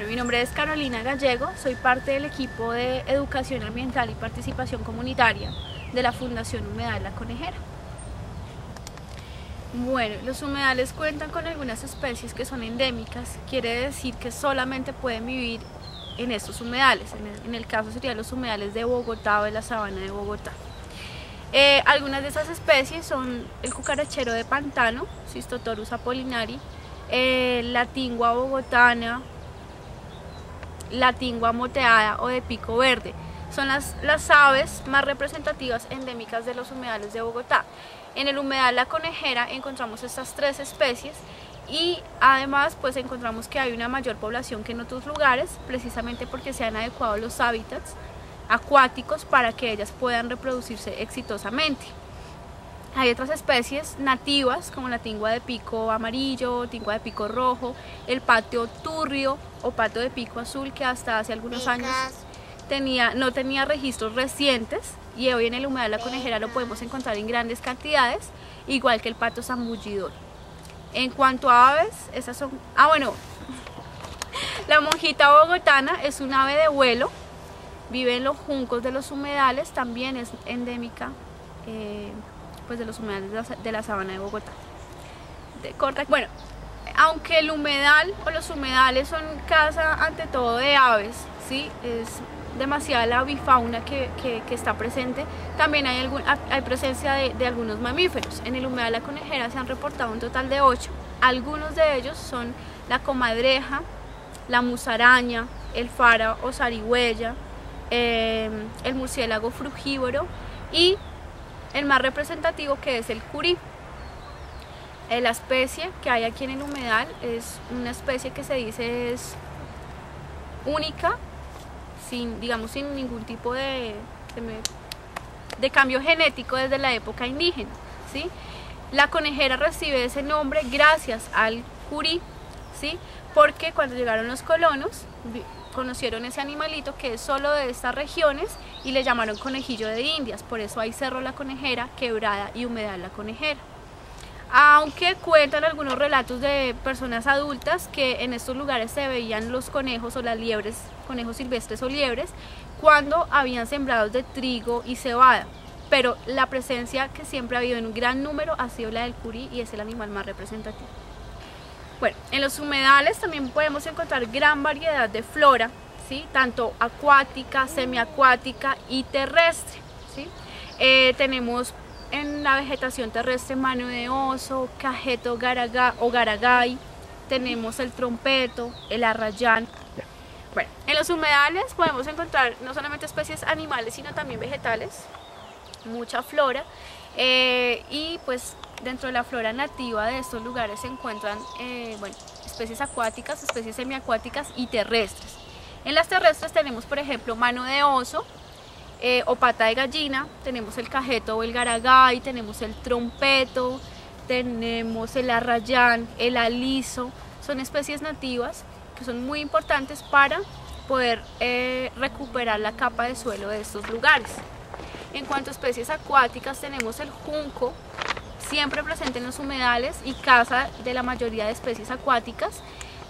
Mi nombre es Carolina Gallego, soy parte del equipo de Educación Ambiental y Participación Comunitaria de la Fundación Humedal La Conejera. Bueno, los humedales cuentan con algunas especies que son endémicas, quiere decir que solamente pueden vivir en estos humedales, en el caso serían los humedales de Bogotá o de la sabana de Bogotá. Algunas de esas especies son el cucarachero de pantano, Cistotorus apollinari, la tingua bogotana, la tingua moteada o de pico verde. Son las aves más representativas endémicas de los humedales de Bogotá. En el humedal La Conejera encontramos estas tres especies y además pues encontramos que hay una mayor población que en otros lugares, precisamente porque se han adecuado los hábitats acuáticos para que ellas puedan reproducirse exitosamente. Hay otras especies nativas como la tingua de pico amarillo, tingua de pico rojo, el pato turrio o pato de pico azul, que hasta hace algunos años no tenía registros recientes, y hoy en el humedal La Conejera lo podemos encontrar en grandes cantidades, igual que el pato zambullidor. En cuanto a aves, esas son... la monjita bogotana es un ave de vuelo, vive en los juncos de los humedales, también es endémica pues de los humedales de la sabana de Bogotá. Bueno, aunque el humedal o los humedales son casa ante todo de aves, ¿sí? Es demasiada la avifauna que está presente. También hay presencia de algunos mamíferos. En el humedal La Conejera se han reportado un total de 8. Algunos de ellos son la comadreja, la musaraña, el fara o zarigüeya, el murciélago frugívoro y el más representativo, que es el curí. La especie que hay aquí en el humedal es una especie que se dice es única, sin ningún tipo de cambio genético desde la época indígena, ¿sí? La conejera recibe ese nombre gracias al curí, ¿sí? Porque cuando llegaron los colonos conocieron ese animalito que es solo de estas regiones y le llamaron conejillo de Indias. Por eso hay Cerro La Conejera, Quebrada y Humedal La Conejera. Aunque cuentan algunos relatos de personas adultas que en estos lugares se veían los conejos o las liebres, conejos silvestres o liebres, cuando habían sembrados de trigo y cebada. Pero la presencia que siempre ha habido en un gran número ha sido la del curí, y es el animal más representativo. Bueno, en los humedales también podemos encontrar gran variedad de flora, ¿sí? Tanto acuática, semiacuática y terrestre, ¿sí? Tenemos en la vegetación terrestre mano de oso, cajeto o garagay, tenemos el trompeto, el arrayán. Bueno, en los humedales podemos encontrar no solamente especies animales, sino también vegetales, mucha flora, y pues dentro de la flora nativa de estos lugares se encuentran especies acuáticas, especies semiacuáticas y terrestres. En las terrestres tenemos, por ejemplo, mano de oso o pata de gallina, tenemos el cajeto o el garagay, tenemos el trompeto, tenemos el arrayán, el aliso. Son especies nativas que son muy importantes para poder recuperar la capa de suelo de estos lugares. En cuanto a especies acuáticas, tenemos el junco, siempre presente en los humedales y casa de la mayoría de especies acuáticas.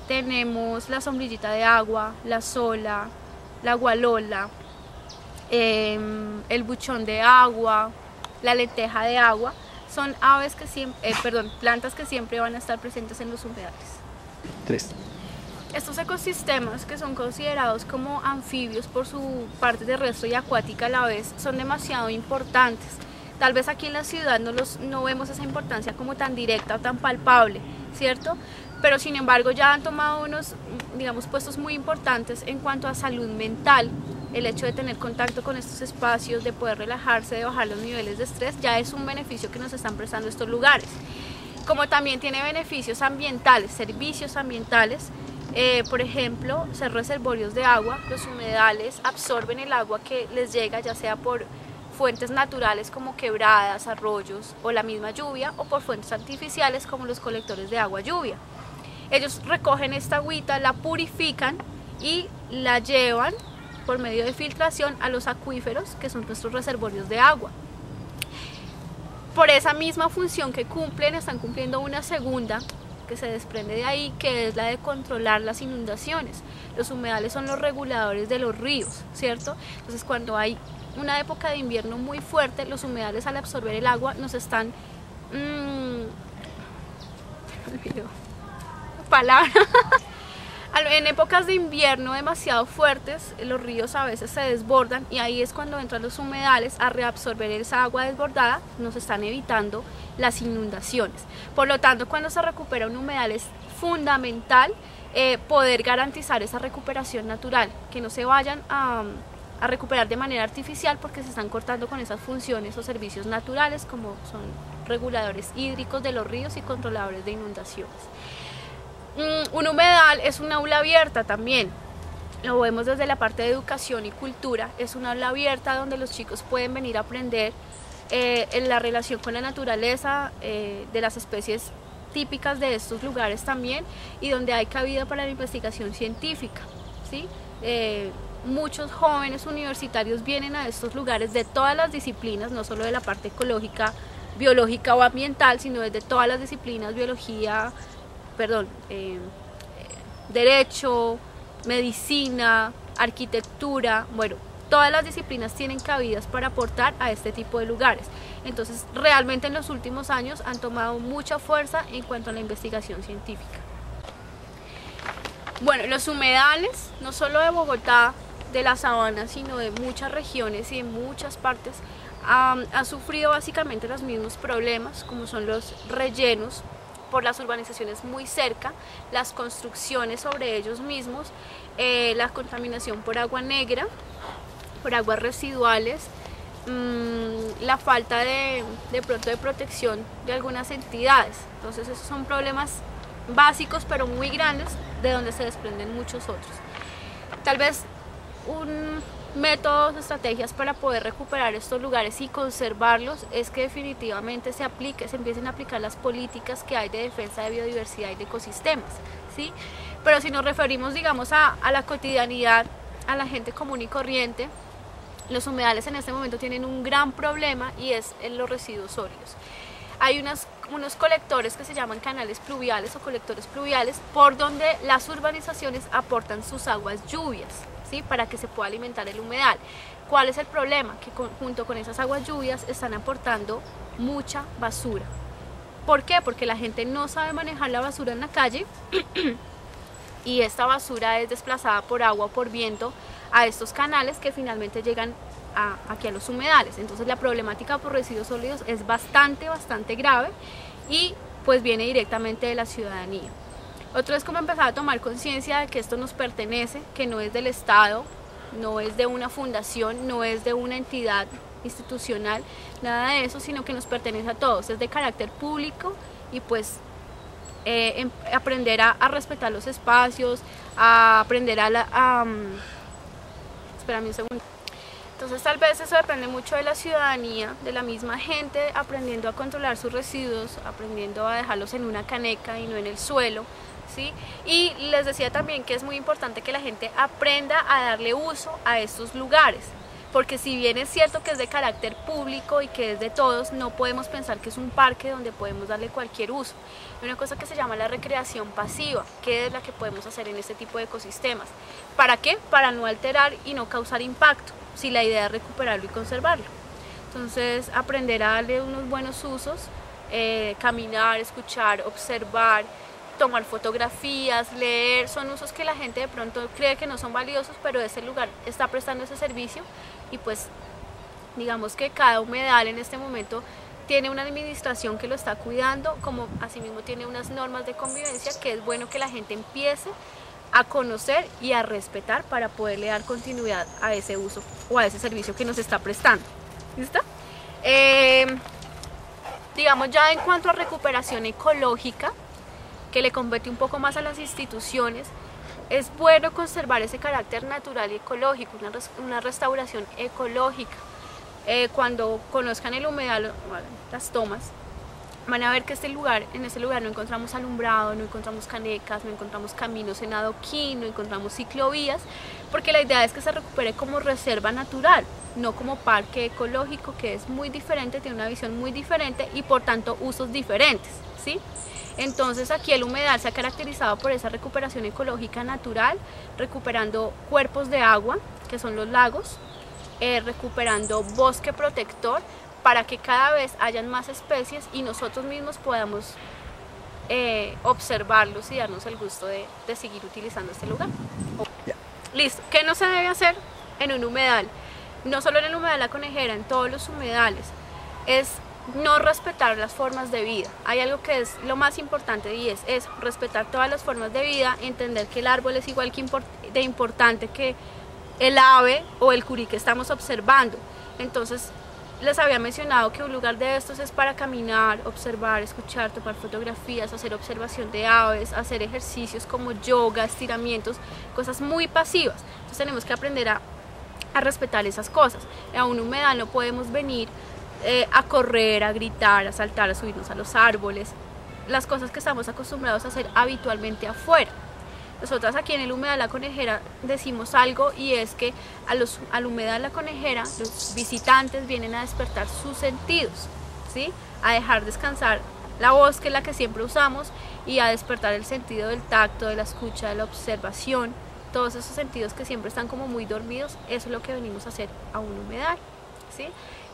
Tenemos la sombrillita de agua, la sola, la gualola, el buchón de agua, la lenteja de agua. Son aves que plantas que siempre van a estar presentes en los humedales. 3. Estos ecosistemas, que son considerados como anfibios por su parte terrestre y acuática a la vez, son demasiado importantes. Tal vez aquí en la ciudad no vemos esa importancia como tan directa o tan palpable, ¿cierto? Pero sin embargo ya han tomado unos, puestos muy importantes en cuanto a salud mental. El hecho de tener contacto con estos espacios, de poder relajarse, de bajar los niveles de estrés, ya es un beneficio que nos están prestando estos lugares. Como también tiene beneficios ambientales, servicios ambientales. Por ejemplo, ser reservorios de agua. Los humedales absorben el agua que les llega, ya sea por fuentes naturales como quebradas, arroyos o la misma lluvia, o por fuentes artificiales como los colectores de agua lluvia. Ellos recogen esta agüita, la purifican y la llevan por medio de filtración a los acuíferos, que son nuestros reservorios de agua. Por esa misma función que cumplen, están cumpliendo una segunda que se desprende de ahí, que es la de controlar las inundaciones. Los humedales son los reguladores de los ríos, ¿cierto? Entonces cuando hay una época de invierno muy fuerte, los humedales al absorber el agua nos están... En épocas de invierno demasiado fuertes, los ríos a veces se desbordan y ahí es cuando entran los humedales a reabsorber esa agua desbordada, nos están evitando las inundaciones. Por lo tanto, cuando se recupera un humedal es fundamental poder garantizar esa recuperación natural, que no se vayan a recuperar de manera artificial porque se están cortando con esas funciones o servicios naturales como son reguladores hídricos de los ríos y controladores de inundaciones. Un humedal es un aula abierta también, lo vemos desde la parte de educación y cultura, es una aula abierta donde los chicos pueden venir a aprender en la relación con la naturaleza, de las especies típicas de estos lugares también, y donde hay cabida para la investigación científica, ¿sí? Muchos jóvenes universitarios vienen a estos lugares de todas las disciplinas, no solo de la parte ecológica, biológica o ambiental, sino desde todas las disciplinas, derecho, medicina, arquitectura, bueno, todas las disciplinas tienen cabidas para aportar a este tipo de lugares. Entonces, realmente en los últimos años han tomado mucha fuerza en cuanto a la investigación científica. Bueno, los humedales, no solo de Bogotá, de la sabana, sino de muchas regiones y de muchas partes, han sufrido básicamente los mismos problemas, como son los rellenos por las urbanizaciones muy cerca, las construcciones sobre ellos mismos, la contaminación por agua negra, por aguas residuales, la falta de pronto de protección de algunas entidades. Entonces esos son problemas básicos pero muy grandes, de donde se desprenden muchos otros. Tal vez métodos, estrategias para poder recuperar estos lugares y conservarlos es que definitivamente se empiecen a aplicar las políticas que hay de defensa de biodiversidad y de ecosistemas, ¿sí? Pero si nos referimos, digamos, a la cotidianidad, a la gente común y corriente, los humedales en este momento tienen un gran problema y es en los residuos sólidos. Hay unos colectores que se llaman canales pluviales o colectores pluviales por donde las urbanizaciones aportan sus aguas lluvias, ¿sí? Para que se pueda alimentar el humedal. ¿Cuál es el problema? Que junto con esas aguas lluvias están aportando mucha basura. ¿Por qué? Porque la gente no sabe manejar la basura en la calle y esta basura es desplazada por agua o por viento a estos canales que finalmente llegan aquí a los humedales. Entonces la problemática por residuos sólidos es bastante grave y pues viene directamente de la ciudadanía. Otro es como empezar a tomar conciencia de que esto nos pertenece, que no es del Estado, no es de una fundación, no es de una entidad institucional, nada de eso, sino que nos pertenece a todos, es de carácter público y pues aprender a respetar los espacios, a aprender espérame un segundo. Entonces tal vez eso depende mucho de la ciudadanía, de la misma gente, aprendiendo a controlar sus residuos, aprendiendo a dejarlos en una caneca y no en el suelo, ¿sí? Y les decía también que es muy importante que la gente aprenda a darle uso a estos lugares, porque si bien es cierto que es de carácter público y que es de todos, no podemos pensar que es un parque donde podemos darle cualquier uso. Hay una cosa que se llama la recreación pasiva, que es la que podemos hacer en este tipo de ecosistemas. ¿Para qué? Para no alterar y no causar impacto, si la idea es recuperarlo y conservarlo. Entonces, aprender a darle unos buenos usos, caminar, escuchar, observar, tomar fotografías, leer, son usos que la gente de pronto cree que no son valiosos, pero ese lugar está prestando ese servicio y pues digamos que cada humedal en este momento tiene una administración que lo está cuidando, como asimismo tiene unas normas de convivencia que es bueno que la gente empiece a conocer y a respetar para poderle dar continuidad a ese uso o a ese servicio que nos está prestando. ¿Listo? Digamos ya en cuanto a recuperación ecológica, que le compete un poco más a las instituciones, es bueno conservar ese carácter natural y ecológico, una restauración ecológica. Cuando conozcan el humedal, las tomas, van a ver que en este lugar no encontramos alumbrado, no encontramos canecas, no encontramos caminos en adoquín, no encontramos ciclovías, porque la idea es que se recupere como reserva natural, no como parque ecológico, que es muy diferente, tiene una visión muy diferente y por tanto usos diferentes, ¿sí? Entonces aquí el humedal se ha caracterizado por esa recuperación ecológica natural, recuperando cuerpos de agua, que son los lagos, recuperando bosque protector para que cada vez hayan más especies y nosotros mismos podamos observarlos y darnos el gusto de seguir utilizando este lugar. Listo, ¿qué no se debe hacer en un humedal? No solo en el humedal La Conejera, en todos los humedales, es no respetar las formas de vida. Hay algo que es lo más importante y es respetar todas las formas de vida, entender que el árbol es igual de importante que el ave o el curí que estamos observando. Entonces les había mencionado que un lugar de estos es para caminar, observar, escuchar, tomar fotografías, hacer observación de aves, hacer ejercicios como yoga, estiramientos, cosas muy pasivas. Entonces tenemos que aprender a respetar esas cosas. A un humedal no podemos venir a correr, a gritar, a saltar, a subirnos a los árboles, las cosas que estamos acostumbrados a hacer habitualmente afuera. Nosotras aquí en el humedal La Conejera decimos algo y es que al humedal La Conejera los visitantes vienen a despertar sus sentidos, ¿sí? A dejar descansar la voz, que es la que siempre usamos, y a despertar el sentido del tacto, de la escucha, de la observación, todos esos sentidos que siempre están como muy dormidos. Eso es lo que venimos a hacer a un humedal, ¿sí?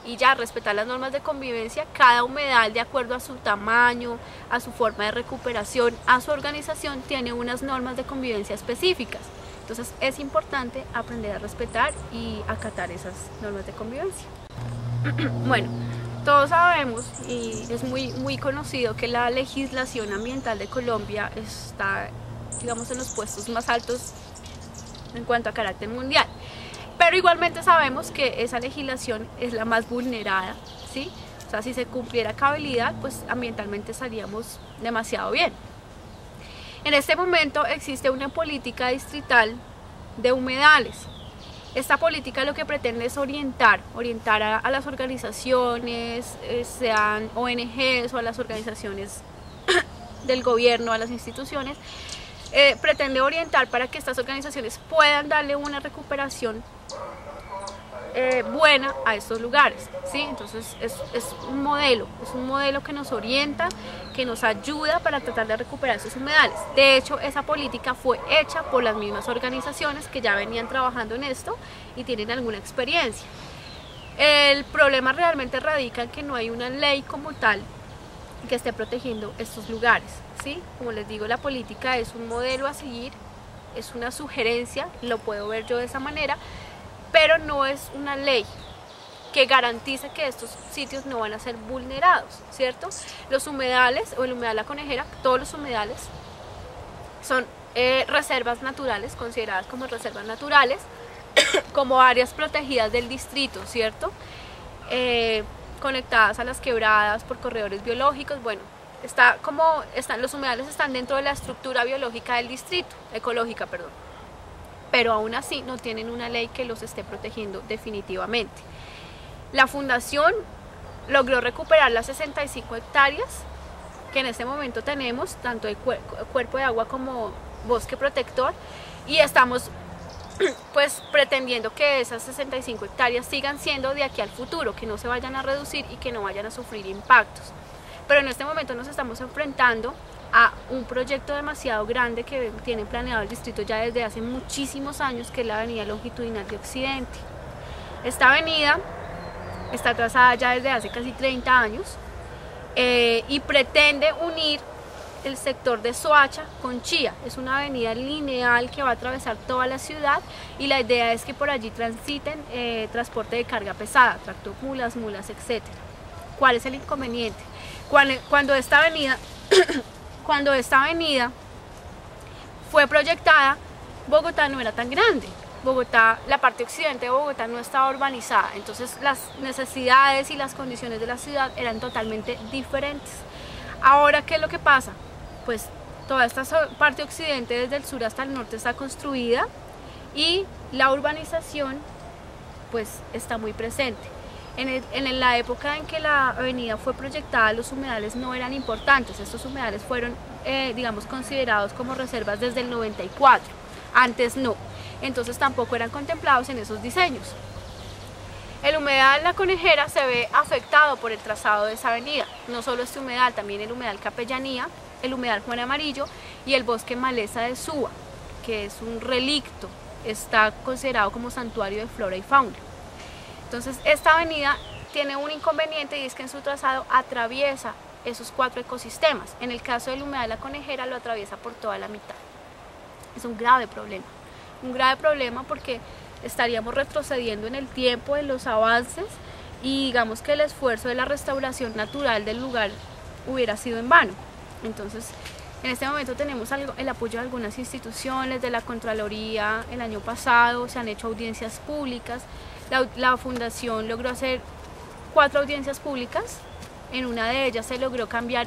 Y ya respetar las normas de convivencia. Cada humedal, de acuerdo a su tamaño, a su forma de recuperación, a su organización, tiene unas normas de convivencia específicas. Entonces es importante aprender a respetar y acatar esas normas de convivencia. Bueno, todos sabemos y es muy conocido que la legislación ambiental de Colombia está, digamos, en los puestos más altos en cuanto a carácter mundial. Pero igualmente sabemos que esa legislación es la más vulnerada, ¿sí? O sea, si se cumpliera cabalidad, pues ambientalmente estaríamos demasiado bien. En este momento existe una política distrital de humedales. Esta política lo que pretende es orientar a las organizaciones, sean ONGs o a las organizaciones del gobierno, a las instituciones, pretende orientar para que estas organizaciones puedan darle una recuperación buena a estos lugares, ¿sí? Entonces es un modelo que nos orienta, que nos ayuda para tratar de recuperar esos humedales. De hecho, esa política fue hecha por las mismas organizaciones que ya venían trabajando en esto y tienen alguna experiencia. El problema realmente radica en que no hay una ley como tal que esté protegiendo estos lugares, ¿sí? Como les digo, la política es un modelo a seguir, es una sugerencia, lo puedo ver yo de esa manera, pero no es una ley que garantice que estos sitios no van a ser vulnerados, ¿cierto? Los humedales, o el humedal La Conejera, todos los humedales son reservas naturales, consideradas como reservas naturales, como áreas protegidas del distrito, ¿cierto? Conectadas a las quebradas por corredores biológicos. Bueno, los humedales están dentro de la estructura biológica del distrito, ecológica, perdón. Pero aún así no tienen una ley que los esté protegiendo definitivamente. La fundación logró recuperar las 65 hectáreas que en este momento tenemos, tanto de cuerpo de agua como bosque protector, y estamos pues pretendiendo que esas 65 hectáreas sigan siendo de aquí al futuro, que no se vayan a reducir y que no vayan a sufrir impactos. Pero en este momento nos estamos enfrentando a un proyecto demasiado grande que tiene planeado el distrito ya desde hace muchísimos años, que es la avenida longitudinal de Occidente. Esta avenida está trazada ya desde hace casi 30 años y pretende unir el sector de Soacha con Chía. Es una avenida lineal que va a atravesar toda la ciudad y la idea es que por allí transiten transporte de carga pesada, tractomulas, mulas, etc. ¿Cuál es el inconveniente? Cuando esta avenida fue proyectada, Bogotá no era tan grande. Bogotá, la parte occidente de Bogotá no estaba urbanizada, entonces las necesidades y las condiciones de la ciudad eran totalmente diferentes. Ahora, ¿qué es lo que pasa? Pues toda esta parte occidente, desde el sur hasta el norte, está construida y la urbanización pues está muy presente. En la época en que la avenida fue proyectada, los humedales no eran importantes. Estos humedales fueron, digamos, considerados como reservas desde el 94, antes no. entonces tampoco eran contemplados en esos diseños. El humedal La Conejera se ve afectado por el trazado de esa avenida, no solo este humedal, también el humedal Capellanía, el humedal Juan Amarillo y el bosque Maleza de Suba, que es un relicto, está considerado como santuario de flora y fauna. Entonces esta avenida tiene un inconveniente y es que en su trazado atraviesa esos 4 ecosistemas. En el caso del humedal La Conejera lo atraviesa por toda la mitad. Es un grave problema porque estaríamos retrocediendo en el tiempo, en los avances, y digamos que el esfuerzo de la restauración natural del lugar hubiera sido en vano. Entonces, en este momento tenemos el apoyo de algunas instituciones, de la Contraloría. El año pasado se han hecho audiencias públicas, la Fundación logró hacer 4 audiencias públicas, en una de ellas se logró cambiar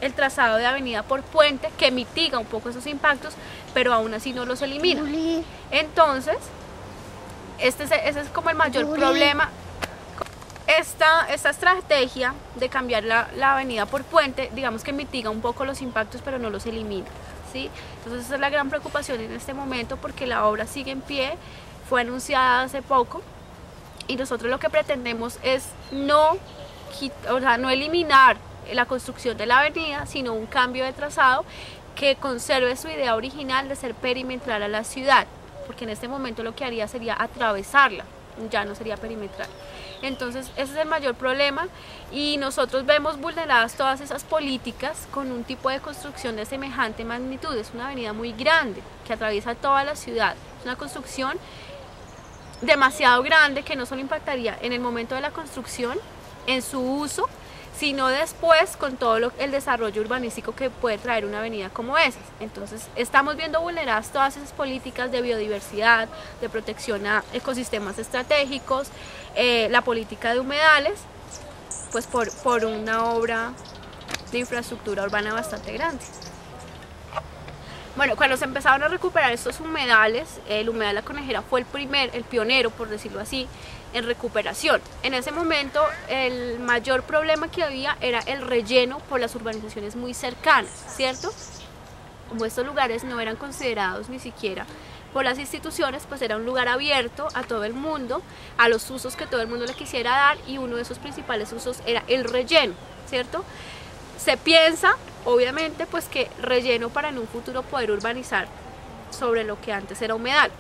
el trazado de avenida por puente, que mitiga un poco esos impactos, pero aún así no los elimina. Entonces, ese es como el mayor problema. Esta estrategia de cambiar la avenida por puente, digamos que mitiga un poco los impactos, pero no los elimina, ¿sí? Entonces esa es la gran preocupación en este momento, porque la obra sigue en pie, fue anunciada hace poco, y nosotros lo que pretendemos es no eliminar la construcción de la avenida, sino un cambio de trazado que conserve su idea original de ser perimetral a la ciudad, porque en este momento lo que haría sería atravesarla, ya no sería perimetral. Entonces ese es el mayor problema, y nosotros vemos vulneradas todas esas políticas con un tipo de construcción de semejante magnitud. Es una avenida muy grande que atraviesa toda la ciudad, es una construcción demasiado grande que no solo impactaría en el momento de la construcción, en su uso, sino después con todo el desarrollo urbanístico que puede traer una avenida como esas. Entonces estamos viendo vulneradas todas esas políticas de biodiversidad, de protección a ecosistemas estratégicos, la política de humedales, pues por una obra de infraestructura urbana bastante grande. Bueno, cuando se empezaron a recuperar estos humedales, el humedal La Conejera fue el pionero, por decirlo así, en recuperación. En ese momento el mayor problema que había era el relleno por las urbanizaciones muy cercanas, ¿cierto? Como estos lugares no eran considerados ni siquiera por las instituciones, pues era un lugar abierto a todo el mundo, a los usos que todo el mundo le quisiera dar, y uno de esos principales usos era el relleno, ¿cierto? Se piensa, obviamente, pues que relleno para en un futuro poder urbanizar sobre lo que antes era humedal.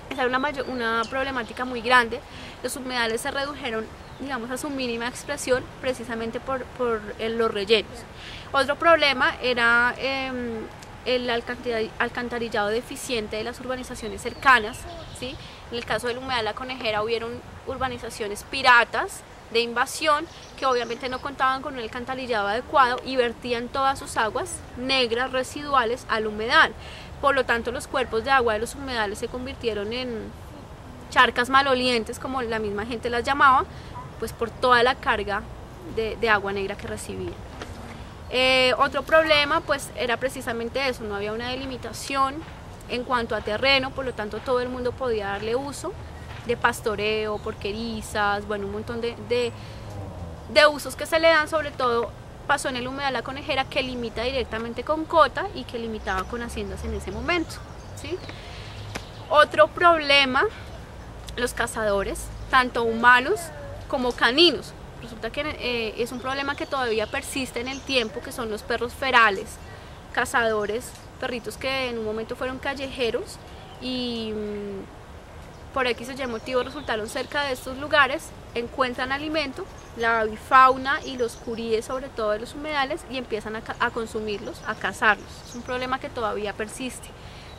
Esa era una problemática muy grande. Los humedales se redujeron, digamos, a su mínima expresión precisamente por los rellenos. Otro problema era el alcantarillado deficiente de las urbanizaciones cercanas, ¿sí? En el caso del humedal La Conejera hubieron urbanizaciones piratas de invasión que obviamente no contaban con un alcantarillado adecuado y vertían todas sus aguas negras residuales al humedal. Por lo tanto, los cuerpos de agua de los humedales se convirtieron en charcas malolientes, como la misma gente las llamaba, pues por toda la carga de agua negra que recibían. Otro problema pues era precisamente eso, no había una delimitación en cuanto a terreno, por lo tanto todo el mundo podía darle uso, de pastoreo, porquerizas, bueno, un montón de usos que se le dan. Sobre todo pasó en el humedal La Conejera, que limita directamente con cota y que limitaba con haciendas en ese momento, ¿sí? Otro problema, los cazadores, tanto humanos como caninos. Resulta que es un problema que todavía persiste en el tiempo, que son los perros ferales, cazadores, perritos que en un momento fueron callejeros y por X o Y motivo resultaron cerca de estos lugares, encuentran alimento, la avifauna y los curíes, sobre todo de los humedales, y empiezan a consumirlos, a cazarlos. Es un problema que todavía persiste,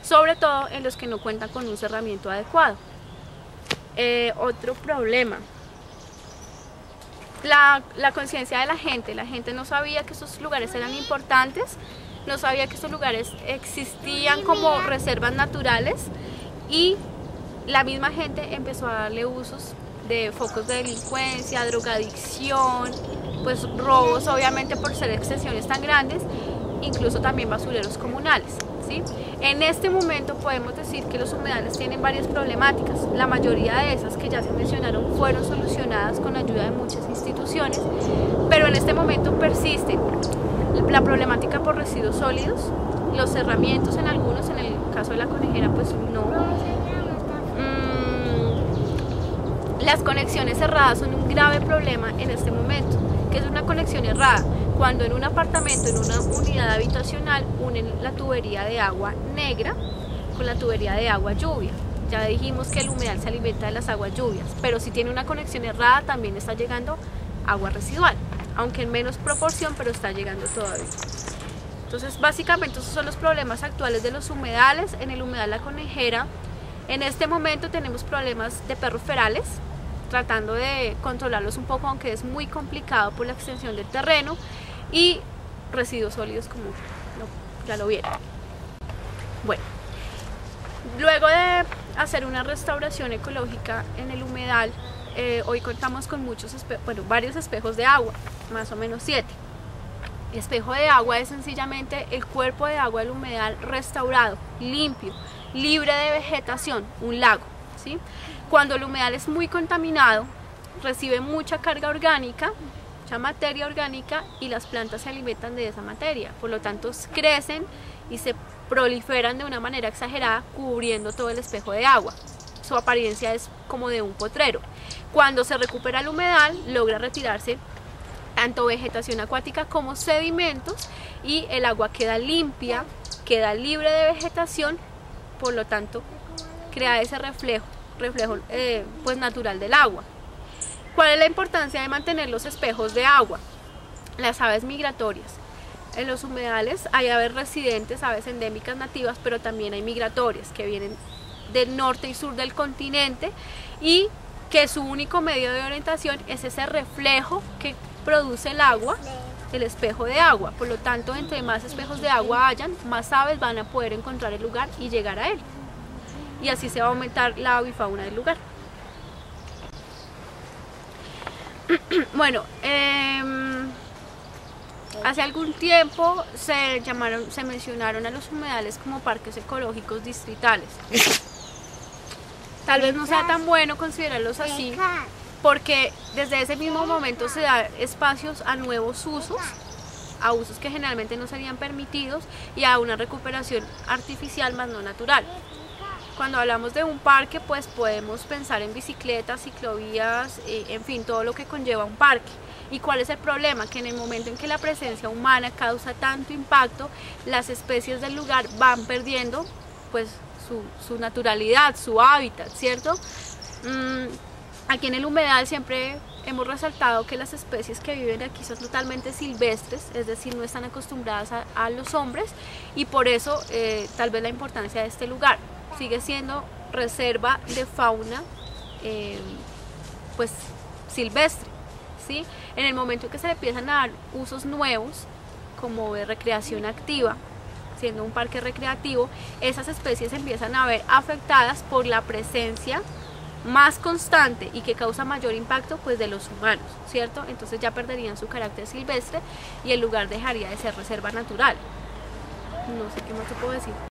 sobre todo en los que no cuentan con un cerramiento adecuado. Otro problema, la conciencia de la gente no sabía que estos lugares eran importantes, no sabía que estos lugares existían como reservas naturales, y la misma gente empezó a darle usos de focos de delincuencia, drogadicción, pues robos, obviamente por ser extensiones tan grandes, incluso también basureros comunales, ¿sí? En este momento podemos decir que los humedales tienen varias problemáticas. La mayoría de esas que ya se mencionaron fueron solucionadas con la ayuda de muchas instituciones, pero en este momento persiste la problemática por residuos sólidos, los cerramientos en algunos, en el caso de La Conejera pues no, Las conexiones erradas son un grave problema en este momento. ¿Qué es una conexión errada? Cuando en un apartamento, en una unidad habitacional, unen la tubería de agua negra con la tubería de agua lluvia. Ya dijimos que el humedal se alimenta de las aguas lluvias, pero si tiene una conexión errada también está llegando agua residual, aunque en menos proporción, pero está llegando todavía. Entonces básicamente esos son los problemas actuales de los humedales. En el humedal La Conejera, en este momento tenemos problemas de perros ferales, tratando de controlarlos un poco, aunque es muy complicado por la extensión del terreno, y residuos sólidos, como ya lo vieron. Bueno, luego de hacer una restauración ecológica en el humedal, hoy contamos con varios espejos de agua, más o menos 7. Espejo de agua es sencillamente el cuerpo de agua del humedal restaurado, limpio, libre de vegetación, un lago, ¿sí? Cuando el humedal es muy contaminado, recibe mucha carga orgánica, mucha materia orgánica, y las plantas se alimentan de esa materia, por lo tanto crecen y se proliferan de una manera exagerada, cubriendo todo el espejo de agua. Su apariencia es como de un potrero. Cuando se recupera el humedal, logra retirarse tanto vegetación acuática como sedimentos, y el agua queda limpia, queda libre de vegetación, por lo tanto crea ese reflejo pues natural del agua. ¿Cuál es la importancia de mantener los espejos de agua? Las aves migratorias. En los humedales hay aves residentes, aves endémicas nativas, pero también hay migratorias que vienen del norte y sur del continente, y que su único medio de orientación es ese reflejo que produce el agua, el espejo de agua. Por lo tanto, entre más espejos de agua hayan, más aves van a poder encontrar el lugar y llegar a él, y así se va a aumentar la avifauna del lugar. Bueno, hace algún tiempo se mencionaron a los humedales como parques ecológicos distritales. Tal vez no sea tan bueno considerarlos así, porque desde ese mismo momento se da espacios a nuevos usos, a usos que generalmente no serían permitidos, y a una recuperación artificial más no natural. Cuando hablamos de un parque, pues podemos pensar en bicicletas, ciclovías, en fin, todo lo que conlleva un parque. ¿Y cuál es el problema? Que en el momento en que la presencia humana causa tanto impacto, las especies del lugar van perdiendo pues su naturalidad, su hábitat, ¿cierto? Aquí en el humedal siempre hemos resaltado que las especies que viven aquí son totalmente silvestres, es decir, no están acostumbradas a los hombres, y por eso tal vez la importancia de este lugar. Sigue siendo reserva de fauna pues silvestre, ¿sí? En el momento en que se le empiezan a dar usos nuevos, como de recreación activa, siendo un parque recreativo, esas especies empiezan a ver afectadas por la presencia más constante y que causa mayor impacto pues de los humanos, ¿cierto? Entonces ya perderían su carácter silvestre y el lugar dejaría de ser reserva natural. No sé qué más te puedo decir.